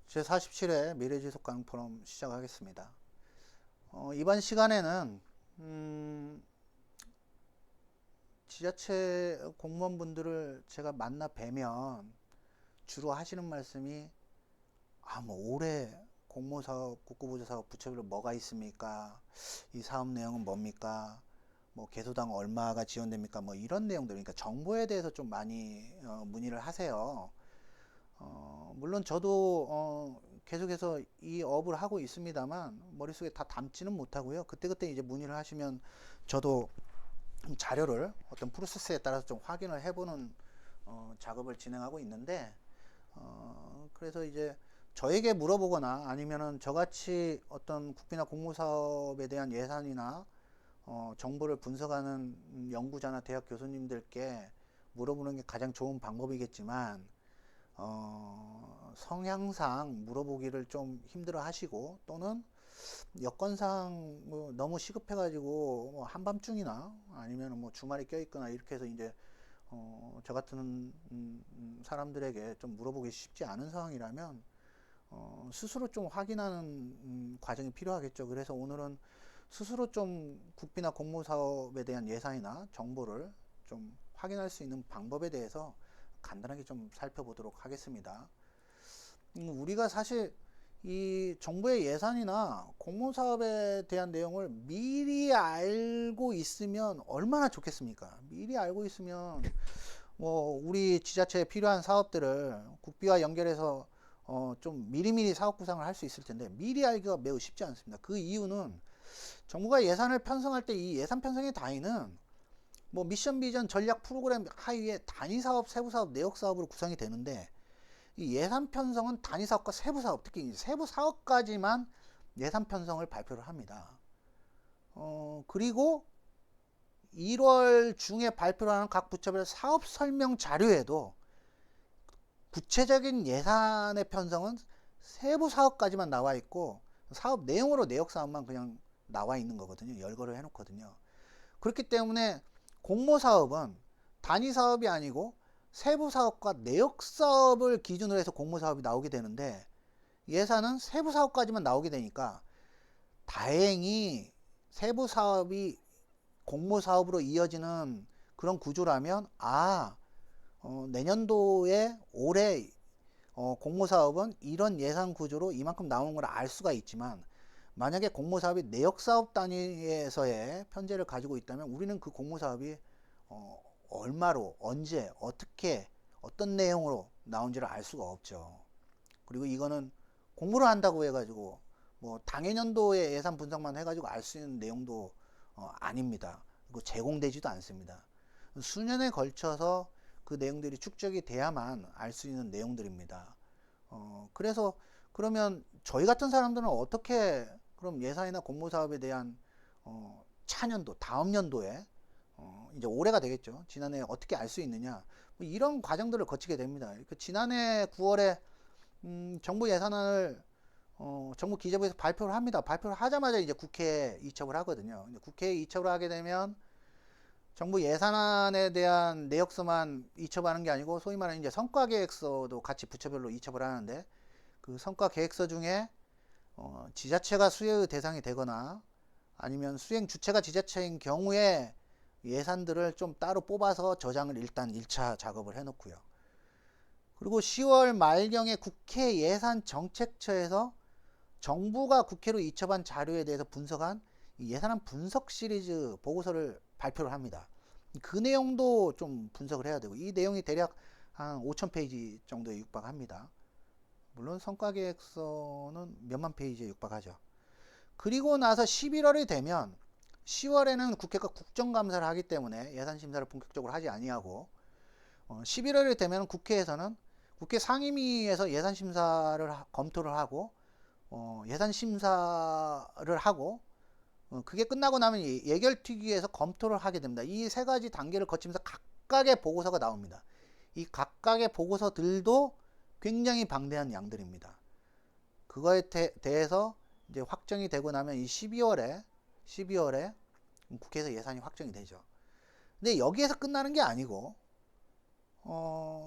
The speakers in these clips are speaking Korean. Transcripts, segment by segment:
제47회 미래지속 가능 포럼 시작하겠습니다. 이번 시간에는 지자체 공무원분들을 제가 만나 뵈면 주로 하시는 말씀이 뭐 올해 공모사업, 국고보조사업 부처별로 뭐가 있습니까? 이 사업 내용은 뭡니까? 뭐 개소당 얼마가 지원됩니까? 뭐 이런 내용들, 그러니까 정보에 대해서 좀 많이 문의를 하세요. 물론 저도 계속해서 이 업을 하고 있습니다만 머릿속에 다 담지는 못하고요. 그때그때 이제 문의를 하시면 저도 자료를 어떤 프로세스에 따라서 좀 확인을 해보는 작업을 진행하고 있는데, 그래서 이제 저에게 물어보거나 아니면은 저같이 어떤 국비나 공모사업에 대한 예산이나 정보를 분석하는 연구자나 대학 교수님들께 물어보는 게 가장 좋은 방법이겠지만, 성향상 물어보기를 좀 힘들어 하시고, 또는 여건상 뭐 너무 시급해가지고 뭐 한밤중이나 아니면 뭐 주말에 껴있거나 이렇게 해서 이제 저 같은 사람들에게 좀 물어보기 쉽지 않은 상황이라면 스스로 좀 확인하는 과정이 필요하겠죠. 그래서 오늘은 스스로 좀 국비나 공모사업에 대한 예산이나 정보를 좀 확인할 수 있는 방법에 대해서 간단하게 좀 살펴보도록 하겠습니다. 우리가 사실 이 정부의 예산이나 공모사업에 대한 내용을 미리 알고 있으면 얼마나 좋겠습니까? 미리 알고 있으면 뭐 우리 지자체에 필요한 사업들을 국비와 연결해서 좀 미리미리 사업 구상을 할 수 있을 텐데, 미리 알기가 매우 쉽지 않습니다. 그 이유는 정부가 예산을 편성할 때 이 예산 편성의 단위는 뭐 미션 비전 전략 프로그램 하위에 단위 사업, 세부 사업, 내역 사업으로 구성이 되는데, 이 예산 편성은 단위 사업과 세부 사업, 특히 세부 사업까지만 예산 편성을 발표를 합니다. 그리고 1월 중에 발표를 하는 각 부처별 사업 설명 자료에도 구체적인 예산의 편성은 세부 사업까지만 나와 있고, 사업 내용으로 내역 사업만 그냥 나와 있는 거거든요. 열거를 해놓거든요. 그렇기 때문에 공모 사업은 단위 사업이 아니고 세부 사업과 내역 사업을 기준으로 해서 공모 사업이 나오게 되는데, 예산은 세부 사업까지만 나오게 되니까 다행히 세부 사업이 공모 사업으로 이어지는 그런 구조라면, 내년도에 올해 공모 사업은 이런 예산 구조로 이만큼 나오는 걸 알 수가 있지만, 만약에 공모 사업이 내역 사업 단위에서의 편제를 가지고 있다면 우리는 그 공모 사업이 얼마로, 언제, 어떻게, 어떤 내용으로 나온지를 알 수가 없죠. 그리고 이거는 공부를 한다고 해가지고 뭐 당해년도에 예산 분석만 해가지고 알 수 있는 내용도 아닙니다. 그리고 제공되지도 않습니다. 수년에 걸쳐서 그 내용들이 축적이 돼야만 알 수 있는 내용들입니다. 그래서 그러면 저희 같은 사람들은 어떻게 그럼 예산이나 공모 사업에 대한 차년도, 다음 연도에 이제 올해가 되겠죠. 지난해 어떻게 알 수 있느냐, 뭐 이런 과정들을 거치게 됩니다. 지난해 9월에 정부 예산안을 정부 기재부에서 발표를 합니다. 발표를 하자마자 이제 국회에 이첩을 하거든요. 국회에 이첩을 하게 되면 정부 예산안에 대한 내역서만 이첩하는 게 아니고, 소위 말하는 이제 성과계획서도 같이 부처별로 이첩을 하는데, 그 성과계획서 중에 지자체가 수혜의 대상이 되거나 아니면 수행 주체가 지자체인 경우에 예산들을 좀 따로 뽑아서 저장을 일단 1차 작업을 해놓고요. 그리고 10월 말경에 국회 예산정책처에서 정부가 국회로 이첩한 자료에 대해서 분석한 예산안 분석 시리즈 보고서를 발표를 합니다. 그 내용도 좀 분석을 해야 되고, 이 내용이 대략 한 5,000페이지 정도에 육박합니다. 물론 성과계획서는 몇만 페이지에 육박하죠. 그리고 나서 11월이 되면, 10월에는 국회가 국정감사를 하기 때문에 예산심사를 본격적으로 하지 아니하고, 11월이 되면 국회에서는 국회 상임위에서 예산심사를 검토를 하고, 예산심사를 하고, 그게 끝나고 나면 예결특위에서 검토를 하게 됩니다. 이 세 가지 단계를 거치면서 각각의 보고서가 나옵니다. 이 각각의 보고서들도 굉장히 방대한 양들입니다. 그거에 대해서 이제 확정이 되고 나면 이 12월에 국회에서 예산이 확정이 되죠. 근데 여기에서 끝나는 게 아니고,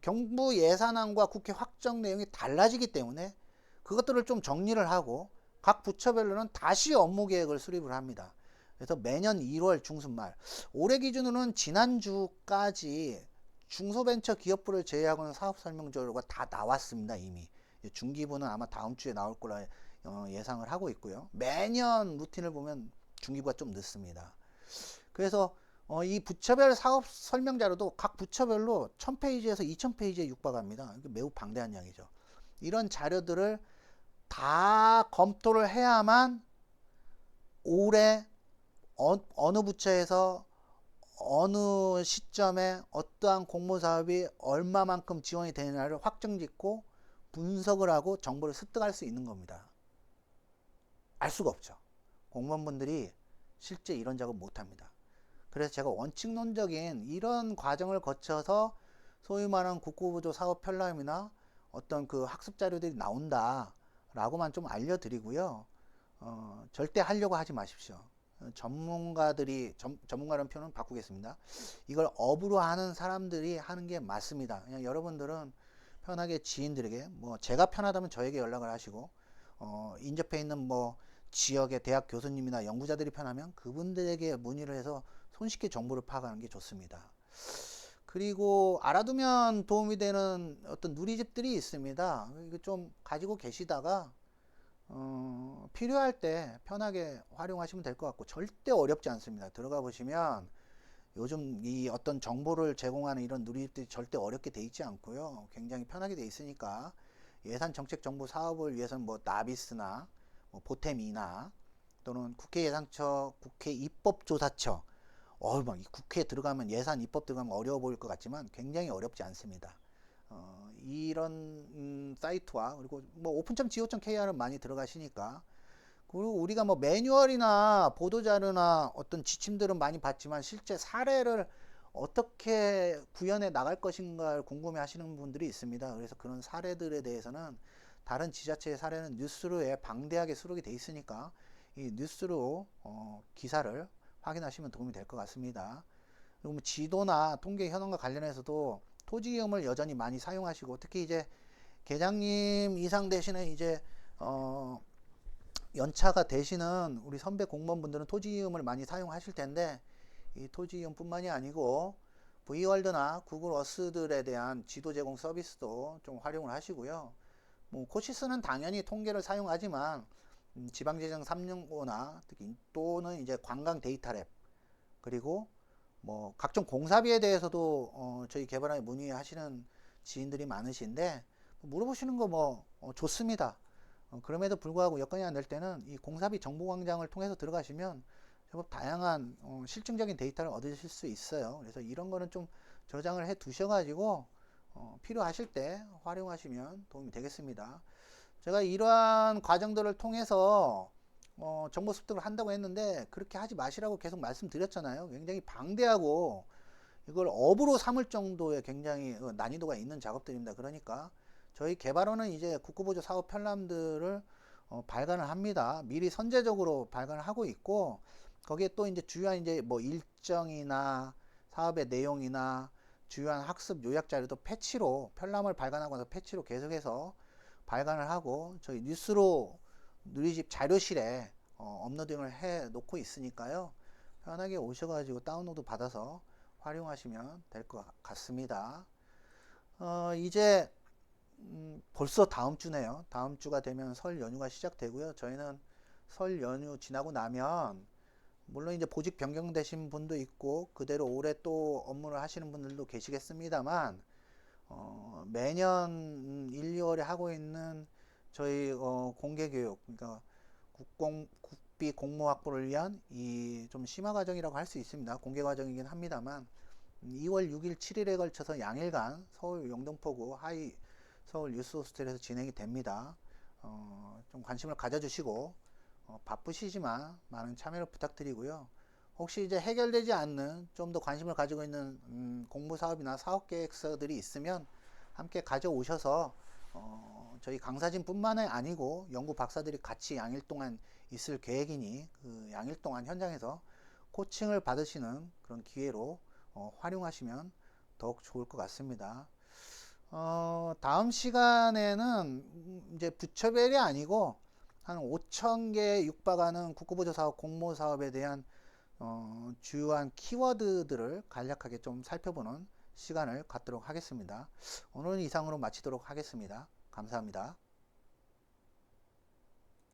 정부 예산안과 국회 확정 내용이 달라지기 때문에 그것들을 좀 정리를 하고 각 부처별로는 다시 업무 계획을 수립을 합니다. 그래서 매년 1월 중순말, 올해 기준으로는 지난주까지 중소벤처기업부를 제외하고는 사업설명자료가 다 나왔습니다. 이미 중기부는 아마 다음 주에 나올 거라 예상을 하고 있고요. 매년 루틴을 보면 중기부가 좀 늦습니다. 그래서 이 부처별 사업 설명 자료도 각 부처별로 1000페이지에서 2000페이지에 육박합니다. 매우 방대한 양이죠. 이런 자료들을 다 검토를 해야만 올해 어느 부처에서 어느 시점에 어떠한 공모사업이 얼마만큼 지원이 되느냐를 확정짓고 분석을 하고 정보를 습득할 수 있는 겁니다. 알 수가 없죠. 공무원분들이 실제 이런 작업 못합니다. 그래서 제가 원칙론적인 이런 과정을 거쳐서 소위 말하는 국고부조 사업 편람이나 어떤 그 학습 자료들이 나온다 라고만 좀 알려드리고요. 절대 하려고 하지 마십시오. 전문가라는 표현은 바꾸겠습니다. 이걸 업으로 하는 사람들이 하는 게 맞습니다. 그냥 여러분들은 편하게 지인들에게, 뭐 제가 편하다면 저에게 연락을 하시고, 인접해 있는 뭐 지역의 대학 교수님이나 연구자들이 편하면 그분들에게 문의를 해서 손쉽게 정보를 파악하는 게 좋습니다. 그리고 알아두면 도움이 되는 어떤 누리집들이 있습니다. 이거 좀 가지고 계시다가 필요할 때 편하게 활용하시면 될 것 같고, 절대 어렵지 않습니다. 들어가 보시면 요즘 이 어떤 정보를 제공하는 이런 누리집들이 절대 어렵게 돼 있지 않고요. 굉장히 편하게 돼 있으니까 예산 정책 정보 사업을 위해서는 뭐 나비스나 뭐 보탬이나 또는 국회 예산처, 국회 입법조사처, 막 국회에 들어가면 예산 입법 들어가면 어려워 보일 것 같지만 굉장히 어렵지 않습니다. 이런 사이트와 그리고 뭐 open.go.kr은 많이 들어가시니까, 그리고 우리가 뭐 매뉴얼이나 보도자료나 어떤 지침들은 많이 봤지만 실제 사례를 어떻게 구현해 나갈 것인가를 궁금해 하시는 분들이 있습니다. 그래서 그런 사례들에 대해서는 다른 지자체의 사례는 뉴스로에 방대하게 수록이 돼 있으니까 이 뉴스로 기사를 확인하시면 도움이 될 것 같습니다. 그리고 뭐 지도나 통계 현황과 관련해서도 토지이용을 여전히 많이 사용하시고, 특히 이제 계장님 이상 되시는 이제 연차가 되시는 우리 선배 공무원분들은 토지이용을 많이 사용하실 텐데, 이 토지이용뿐만이 아니고 V월드나 구글 어스들에 대한 지도 제공 서비스도 좀 활용을 하시고요. 뭐 코시스는 당연히 통계를 사용하지만 지방재정 365나 특히 또는 이제 관광 데이터랩, 그리고 뭐 각종 공사비에 대해서도 저희 개발하에 문의하시는 지인들이 많으신데, 물어보시는 거 뭐 좋습니다. 그럼에도 불구하고 여건이 안 될 때는 이 공사비 정보광장을 통해서 들어가시면 제법 다양한 실증적인 데이터를 얻으실 수 있어요. 그래서 이런 거는 좀 저장을 해 두셔가지고 필요하실 때 활용하시면 도움이 되겠습니다. 제가 이러한 과정들을 통해서 정보 습득을 한다고 했는데 그렇게 하지 마시라고 계속 말씀드렸잖아요. 굉장히 방대하고 이걸 업으로 삼을 정도의 굉장히 난이도가 있는 작업들입니다. 그러니까 저희 개발원은 이제 국고보조 사업 편람들을 발간을 합니다. 미리 선제적으로 발간을 하고 있고, 거기에 또 이제 주요한 이제 뭐 일정이나 사업의 내용이나 주요한 학습 요약 자료도 패치로 편람을 발간하고 나서 패치로 계속해서 발간을 하고 저희 뉴스로 누리집 자료실에 업로딩을 해 놓고 있으니까요. 편하게 오셔가지고 다운로드 받아서 활용하시면 될 것 같습니다. 이제 벌써 다음 주네요. 다음 주가 되면 설 연휴가 시작되고요. 저희는 설 연휴 지나고 나면 물론 이제 보직 변경되신 분도 있고 그대로 올해 또 업무를 하시는 분들도 계시겠습니다만, 매년 1, 2월에 하고 있는 저희 공개교육, 그러니까 국비 공모 확보를 위한 이 좀 심화 과정이라고 할 수 있습니다. 공개 과정이긴 합니다만 2월 6일 7일에 걸쳐서 양일간 서울 영등포구 하이 서울 뉴스 호스텔에서 진행이 됩니다. 좀 관심을 가져주시고 바쁘시지만 많은 참여를 부탁드리고요. 혹시 이제 해결되지 않는 좀 더 관심을 가지고 있는 공모 사업이나 사업 계획서들이 있으면 함께 가져오셔서 저희 강사진 뿐만이 아니고 연구 박사들이 같이 양일 동안 있을 계획이니 그 양일 동안 현장에서 코칭을 받으시는 그런 기회로 활용하시면 더욱 좋을 것 같습니다. 다음 시간에는 이제 부처별이 아니고 한 5,000개 육박하는 국가보조 사업, 공모 사업에 대한 주요한 키워드들을 간략하게 좀 살펴보는 시간을 갖도록 하겠습니다. 오늘은 이상으로 마치도록 하겠습니다. 감사합니다.